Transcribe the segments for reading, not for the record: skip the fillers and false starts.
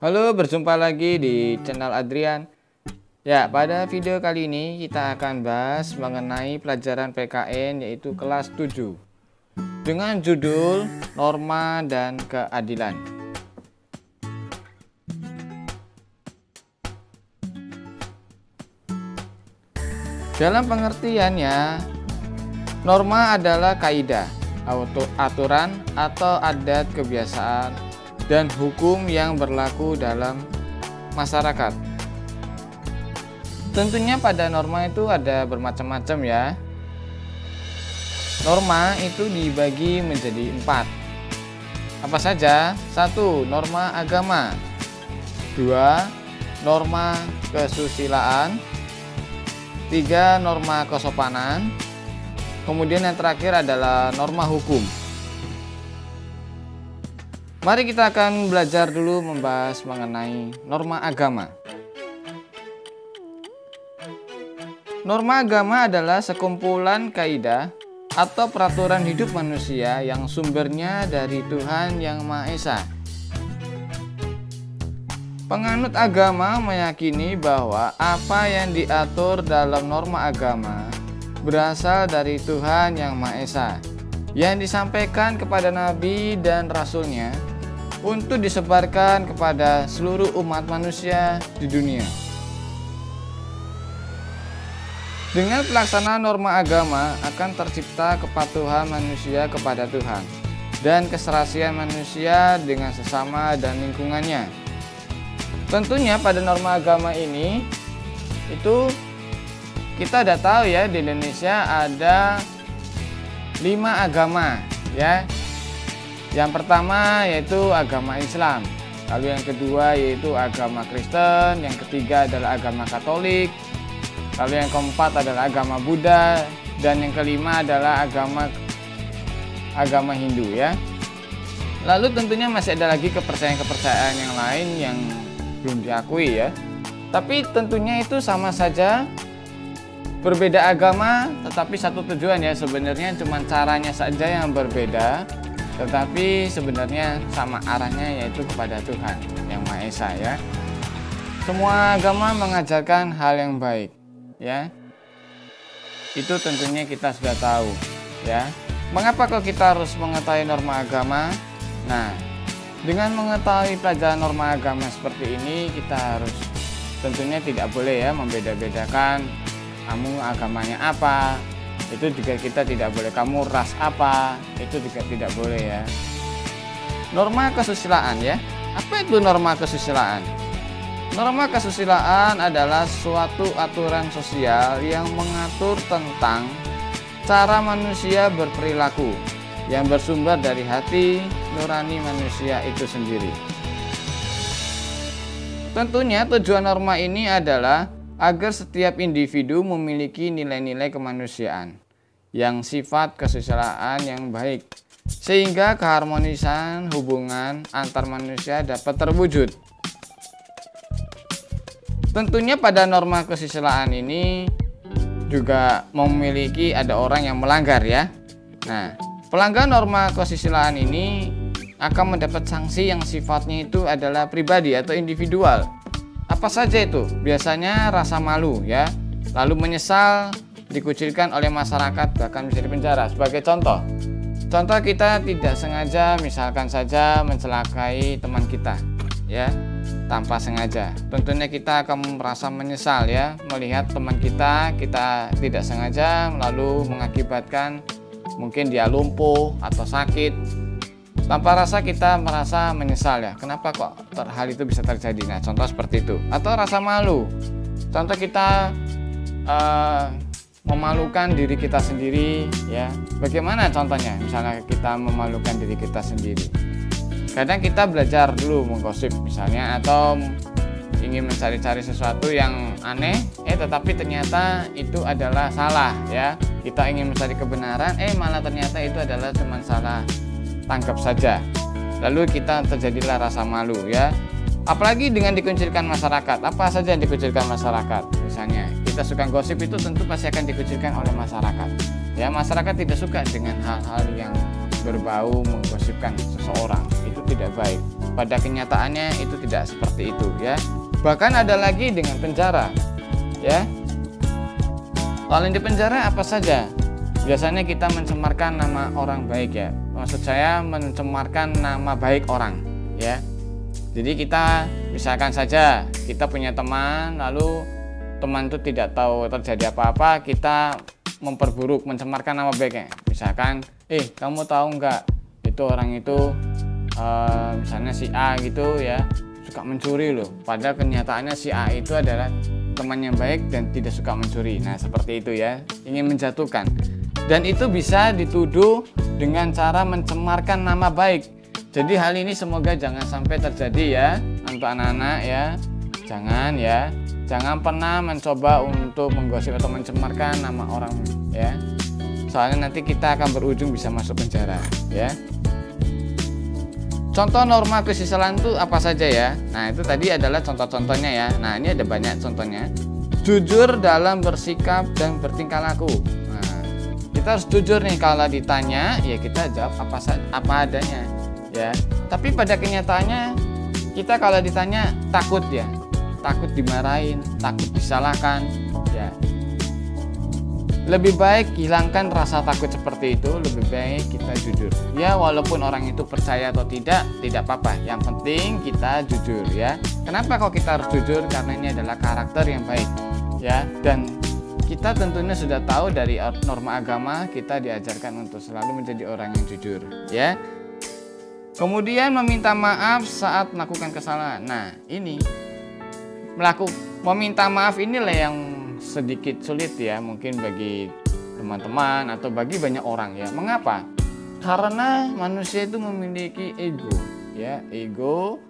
Halo, berjumpa lagi di channel Adrian. Ya, pada video kali ini kita akan bahas mengenai pelajaran PKN yaitu kelas 7 dengan judul Norma dan Keadilan. Dalam pengertiannya, norma adalah kaidah, aturan atau adat kebiasaan dan hukum yang berlaku dalam masyarakat. Tentunya pada norma itu ada bermacam-macam ya. Norma itu dibagi menjadi 4. Apa saja? 1. Norma agama. 2. Norma kesusilaan. 3. Norma kesopanan. Kemudian yang terakhir adalah norma hukum. Mari kita akan belajar dulu membahas mengenai norma agama. Norma agama adalah sekumpulan kaidah atau peraturan hidup manusia yang sumbernya dari Tuhan Yang Maha Esa. Penganut agama meyakini bahwa apa yang diatur dalam norma agama berasal dari Tuhan Yang Maha Esa, yang disampaikan kepada Nabi dan Rasul-Nya untuk disebarkan kepada seluruh umat manusia di dunia. Dengan pelaksanaan norma agama akan tercipta kepatuhan manusia kepada Tuhan dan keserasian manusia dengan sesama dan lingkungannya. Tentunya pada norma agama ini itu kita udah tahu ya, di Indonesia ada 5 agama ya. Yang pertama yaitu agama Islam, lalu yang kedua yaitu agama Kristen, yang ketiga adalah agama Katolik, lalu yang keempat adalah agama Buddha, dan yang kelima adalah agama Hindu ya. Lalu tentunya masih ada lagi kepercayaan-kepercayaan yang lain yang belum diakui ya. Tapi tentunya itu sama saja, berbeda agama tetapi satu tujuan ya, sebenarnya cuma caranya saja yang berbeda. Tetapi sebenarnya sama arahnya, yaitu kepada Tuhan Yang Maha Esa ya. Semua agama mengajarkan hal yang baik ya. Itu tentunya kita sudah tahu ya. Mengapa kok kita harus mengetahui norma agama? Nah, dengan mengetahui pelajaran norma agama seperti ini, kita harus tentunya tidak boleh ya membeda-bedakan kamu agamanya apa. Itu juga kita tidak boleh kamu ras apa, itu juga tidak boleh ya. Norma kesusilaan ya. Apa itu norma kesusilaan? Norma kesusilaan adalah suatu aturan sosial yang mengatur tentang cara manusia berperilaku yang bersumber dari hati nurani manusia itu sendiri. Tentunya tujuan norma ini adalah agar setiap individu memiliki nilai-nilai kemanusiaan yang sifat kesusilaan yang baik, sehingga keharmonisan hubungan antar manusia dapat terwujud. Tentunya pada norma kesusilaan ini juga memiliki ada orang yang melanggar ya. Nah, pelanggar norma kesusilaan ini akan mendapat sanksi yang sifatnya itu adalah pribadi atau individual. Apa saja itu? Biasanya rasa malu ya, lalu menyesal, dikucilkan oleh masyarakat, bahkan bisa dipenjara. Sebagai contoh kita tidak sengaja misalkan saja mencelakai teman kita ya, tanpa sengaja. Tentunya kita akan merasa menyesal ya, melihat teman kita tidak sengaja lalu mengakibatkan mungkin dia lumpuh atau sakit. Tanpa rasa kita merasa menyesal ya, kenapa kok hal itu bisa terjadi. Nah, contoh seperti itu. Atau rasa malu, contoh kita memalukan diri kita sendiri ya. Bagaimana contohnya? Misalnya kita memalukan diri kita sendiri, kadang kita belajar dulu menggosip misalnya, atau ingin mencari-cari sesuatu yang aneh tetapi ternyata itu adalah salah ya. Kita ingin mencari kebenaran malah ternyata itu adalah cuma salah tangkap saja, lalu kita terjadilah rasa malu ya. Apalagi dengan dikucilkan masyarakat. Apa saja yang dikucilkan masyarakat? Misalnya kita suka gosip, itu tentu pasti akan dikucilkan oleh masyarakat ya. Masyarakat tidak suka dengan hal-hal yang berbau menggosipkan seseorang. Itu tidak baik. Pada kenyataannya itu tidak seperti itu ya. Bahkan ada lagi dengan penjara ya. Kalau di penjara apa saja? Biasanya kita mencemarkan nama orang baik ya. Maksud saya mencemarkan nama baik orang ya. Jadi kita misalkan saja kita punya teman, lalu teman itu tidak tahu terjadi apa-apa, kita memperburuk, mencemarkan nama baiknya. Misalkan, kamu tahu nggak itu orang itu misalnya si A gitu ya, suka mencuri loh. Padahal kenyataannya si A itu adalah teman yang baik dan tidak suka mencuri. Nah seperti itu ya, ingin menjatuhkan. Dan itu bisa dituduh dengan cara mencemarkan nama baik. Jadi hal ini semoga jangan sampai terjadi ya untuk anak-anak ya. Jangan pernah mencoba untuk menggosip atau mencemarkan nama orang ya. Soalnya nanti kita akan berujung bisa masuk penjara ya. Contoh norma kesusilaan itu apa saja ya? Nah itu tadi adalah contoh-contohnya ya. Nah ini ada banyak contohnya. Jujur dalam bersikap dan bertingkah laku. Nah, kita harus jujur nih, kalau ditanya ya kita jawab apa adanya ya. Tapi pada kenyataannya kita kalau ditanya takut ya. Takut dimarahin, takut disalahkan ya. Lebih baik hilangkan rasa takut seperti itu, lebih baik kita jujur ya. Walaupun orang itu percaya atau tidak apa-apa, yang penting kita jujur ya. Kenapa kok kita harus jujur? Karena ini adalah karakter yang baik ya. Dan kita tentunya sudah tahu dari norma agama, kita diajarkan untuk selalu menjadi orang yang jujur ya. Kemudian meminta maaf saat melakukan kesalahan. Nah ini meminta maaf inilah yang sedikit sulit ya, mungkin bagi teman-teman atau bagi banyak orang ya. Mengapa? Karena manusia itu memiliki ego ya, ego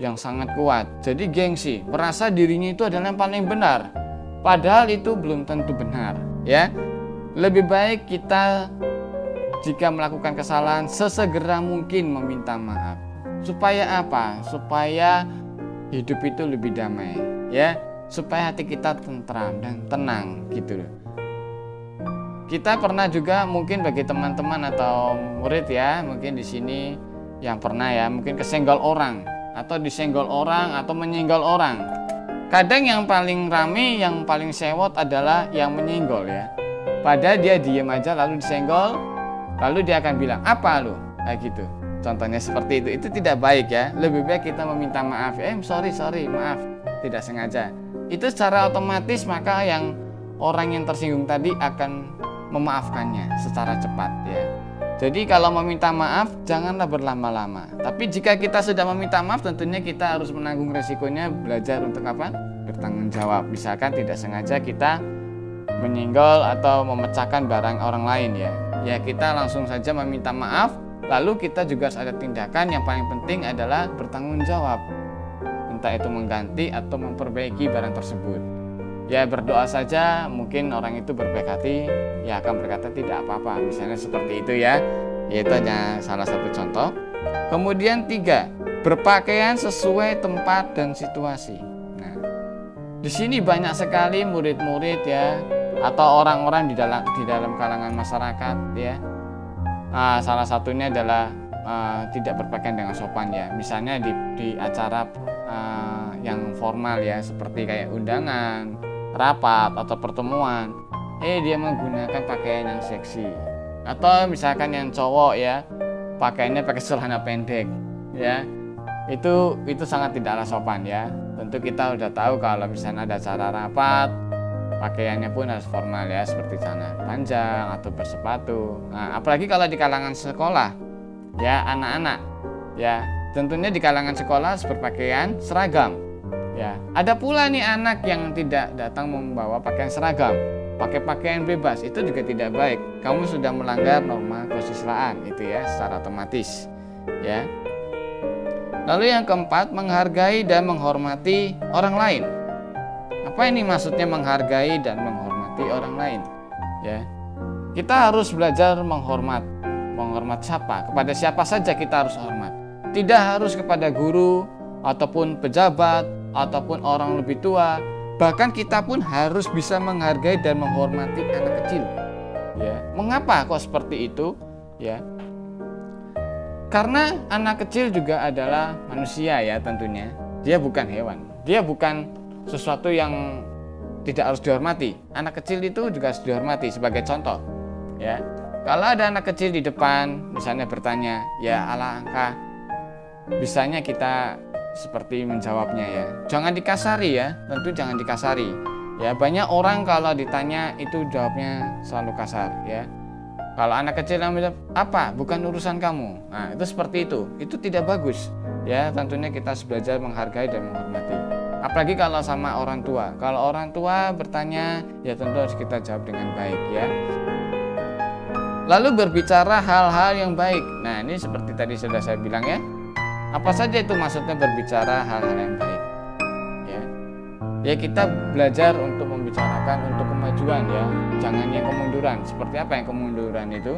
yang sangat kuat. Jadi gengsi, merasa dirinya itu adalah yang paling benar. Padahal itu belum tentu benar ya. Lebih baik kita jika melakukan kesalahan sesegera mungkin meminta maaf. Supaya apa? Supaya hidup itu lebih damai ya, supaya hati kita tentram dan tenang gitu loh. Kita pernah juga mungkin bagi teman-teman atau murid ya, mungkin di sini yang pernah ya, mungkin kesenggol orang atau disenggol orang atau menyenggol orang. Kadang yang paling rame, yang paling sewot adalah yang menyenggol ya. Padahal dia diem aja lalu disenggol, lalu dia akan bilang apa lu kayak gitu. Contohnya seperti itu tidak baik ya. Lebih baik kita meminta maaf. Sorry, maaf, tidak sengaja. Itu secara otomatis maka yang orang yang tersinggung tadi akan memaafkannya secara cepat ya. Jadi kalau meminta maaf janganlah berlama-lama. Tapi jika kita sudah meminta maaf, tentunya kita harus menanggung resikonya, belajar untuk apa? Bertanggung jawab. Misalkan tidak sengaja kita menyenggol atau memecahkan barang orang lain ya. Ya kita langsung saja meminta maaf. Lalu kita juga harus ada tindakan, yang paling penting adalah bertanggung jawab. Entah itu mengganti atau memperbaiki barang tersebut. Ya berdoa saja, mungkin orang itu berbaik hati, ya akan berkata tidak apa-apa. Misalnya seperti itu ya. Itu hanya salah satu contoh. Kemudian 3, berpakaian sesuai tempat dan situasi. Nah, di sini banyak sekali murid-murid ya, atau orang-orang di dalam kalangan masyarakat ya. Salah satunya adalah tidak berpakaian dengan sopan ya. Misalnya di acara yang formal ya, seperti kayak undangan, rapat atau pertemuan, dia menggunakan pakaian yang seksi. Atau misalkan yang cowok ya, pakaiannya pakai celana pendek ya. Itu sangat tidaklah sopan ya. Tentu kita udah tahu kalau misalnya ada acara rapat, pakaiannya pun harus formal ya, seperti celana panjang atau bersepatu. Nah, apalagi kalau di kalangan sekolah ya, anak-anak ya, tentunya di kalangan sekolah harus berpakaian seragam ya. Ada pula nih anak yang tidak datang membawa pakaian seragam, pakai pakaian bebas, itu juga tidak baik. Kamu sudah melanggar norma kesusilaan itu ya, secara otomatis ya. Lalu yang keempat, menghargai dan menghormati orang lain. Apa ini maksudnya menghargai dan menghormati orang lain? Ya, kita harus belajar menghormat siapa? Kepada siapa saja kita harus hormat. Tidak harus kepada guru ataupun pejabat ataupun orang lebih tua. Bahkan kita pun harus bisa menghargai dan menghormati anak kecil. Ya, mengapa kok seperti itu? Ya, Karena anak kecil juga adalah manusia ya tentunya. Dia bukan hewan. Dia bukan sesuatu yang tidak harus dihormati. Anak kecil itu juga harus dihormati sebagai contoh. Ya. Kalau ada anak kecil di depan misalnya bertanya, ya alangkah bisanya kita seperti menjawabnya ya. Jangan dikasari ya, tentu jangan dikasari. Ya, banyak orang kalau ditanya itu jawabnya selalu kasar ya. Kalau anak kecil yang bilang, apa? Bukan urusan kamu. Nah, itu seperti itu. Itu tidak bagus. Ya, tentunya kita harus belajar menghargai dan menghormati. Apalagi kalau sama orang tua. Kalau orang tua bertanya, ya tentu harus kita jawab dengan baik ya. Lalu berbicara hal-hal yang baik. Nah, ini seperti tadi sudah saya bilang ya. Apa saja itu maksudnya berbicara hal-hal yang baik? Ya kita belajar untuk membicarakan untuk kemajuan ya, jangan yang kemunduran. Seperti apa yang kemunduran itu?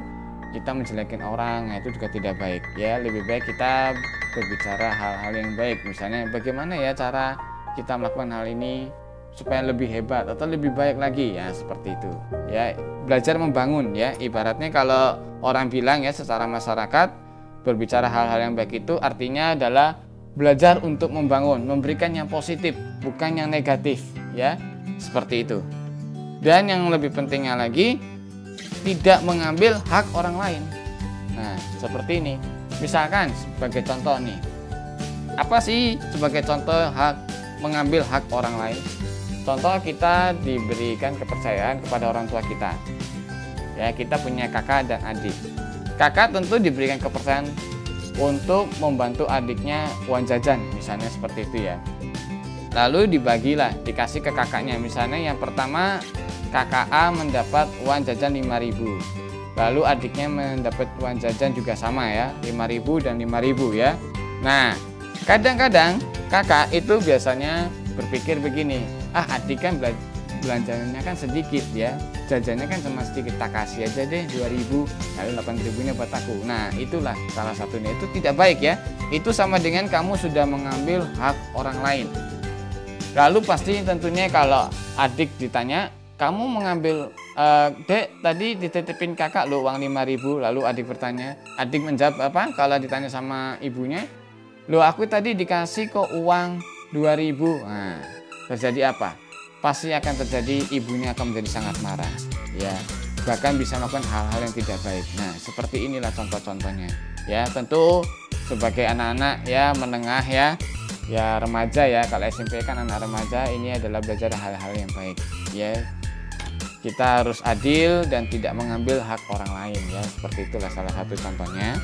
Kita menjelekin orang, nah itu juga tidak baik ya. Lebih baik kita berbicara hal-hal yang baik. Misalnya bagaimana ya cara kita melakukan hal ini supaya lebih hebat atau lebih baik lagi ya, seperti itu ya. Belajar membangun ya, ibaratnya kalau orang bilang ya secara masyarakat, berbicara hal-hal yang baik itu artinya adalah belajar untuk membangun, memberikan yang positif, bukan yang negatif, ya, seperti itu. Dan yang lebih pentingnya lagi, tidak mengambil hak orang lain. Nah, seperti ini. Misalkan sebagai contoh nih, apa sih sebagai contoh hak mengambil hak orang lain? Contoh kita diberikan kepercayaan kepada orang tua kita. Ya, kita punya kakak dan adik. Kakak tentu diberikan kepercayaan untuk membantu adiknya uang jajan, misalnya seperti itu ya. Lalu dibagilah, dikasih ke kakaknya. Misalnya yang pertama kakak A mendapat uang jajan 5.000. Lalu adiknya mendapat uang jajan juga sama ya, 5.000 dan 5.000 ya. Nah, kadang-kadang kakak itu biasanya berpikir begini, adik kan belanjanya kan sedikit ya, jajannya kan cuma sedikit, tak kasih aja deh 2.000, lalu 8.000-nya buat aku. Nah, itulah salah satunya. Itu tidak baik ya. Itu sama dengan kamu sudah mengambil hak orang lain. Lalu pasti tentunya kalau adik ditanya, kamu mengambil dek tadi dititipin kakak lo uang 5.000, lalu adik bertanya, adik menjawab apa kalau ditanya sama ibunya, lo aku tadi dikasih kok uang 2.000. Nah, terjadi apa? Pasti akan terjadi, ibunya akan menjadi sangat marah ya, bahkan bisa melakukan hal-hal yang tidak baik. Nah, seperti inilah contoh-contohnya ya. Tentu sebagai anak-anak ya menengah ya remaja ya, kalau SMP kan anak remaja, ini adalah belajar hal-hal yang baik ya. Kita harus adil dan tidak mengambil hak orang lain ya, seperti itulah salah satu contohnya.